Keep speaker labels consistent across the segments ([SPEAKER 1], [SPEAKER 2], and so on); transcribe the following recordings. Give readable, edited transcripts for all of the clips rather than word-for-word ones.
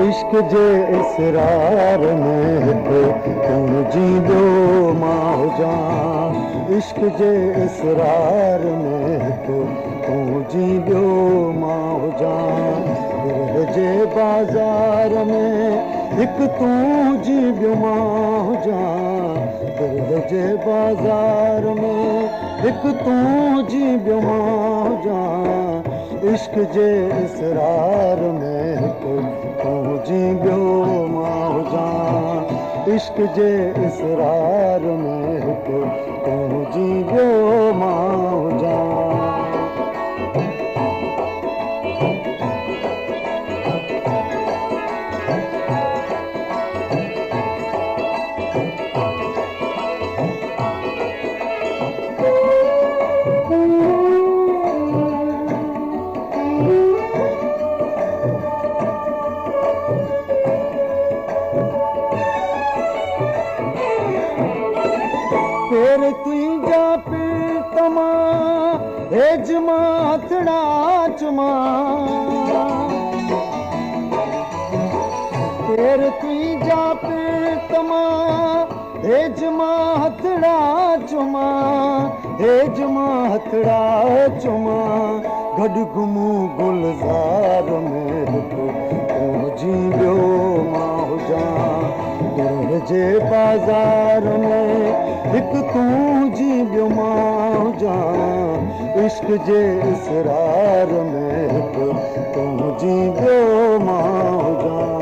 [SPEAKER 1] इश्क जे इसरार में तो तुम जी दो मां जान। इश्क जे इसरार में तो तुम जी दो मां जान। दिल जे बाजार में एक तू जी बियो मां जान। दिल जे बाजार में एक तू जी बियो मां जान। इश्क जे इसरार में तो तू जी बियो मां जान। इश्क जे इसरार में तो तू जी बियो मां जान। तेरे तुझा पीतमा हेज माथड़ा चुमा। तेरे तुझा पीतमा हेज माथड़ा चुमा। हेज माथड़ा चुमा गॾु घुमूं गुलज़ार में तो जी बियो मां जान। दिल जे बाज़ार में एक तू जी बियो मां जान। इश्क जे इसरार में तो तू जी बियो मां जान।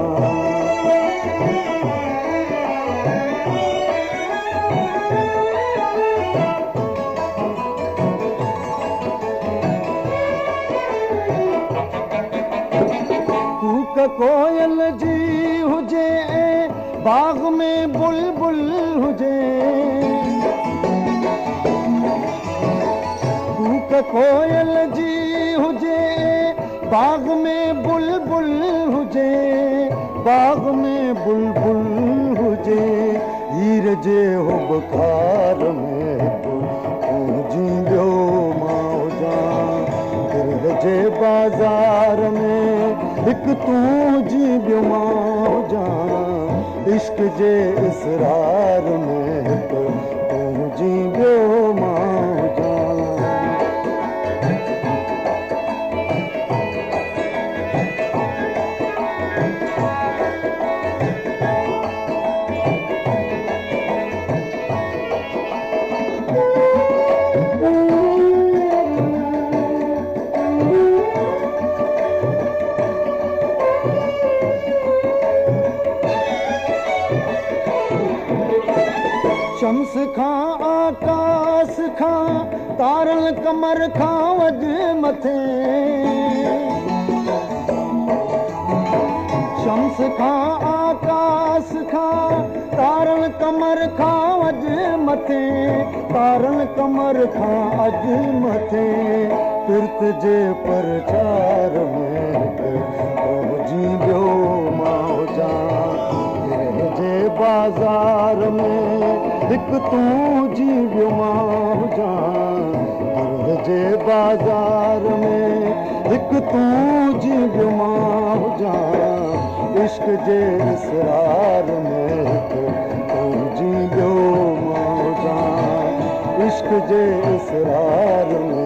[SPEAKER 1] कूक कोयल जी हुजे बाग में बुलबुल हुजे। कूक कोयल जी हुजे बाग में बुलबुल हुजे। बाग में बुलबुल हुजे हीर जे हो बुखार में तो तू जी बियो मां जान। दिल जे बाजार में एक तू जी बियो मां जान। इश्क जे इसरार में तो तू जी बियो मां जान। शम्स खां आकाश खां तारल कमर खां वज मथे। शम्स खां आकाश खां तारल कमर खां वज मथे। तारल कमर खां अज मथे तुर्त जे प्रचार में तो जी बियो मां जान। दिल जे बाजार में एक तू जी बियो मां जान। दिल जे बाजार में एक तू जी बियो मां जान। इश्क जे इसरार में तो तू जी बियो मां जान। इश्क जे इसरार में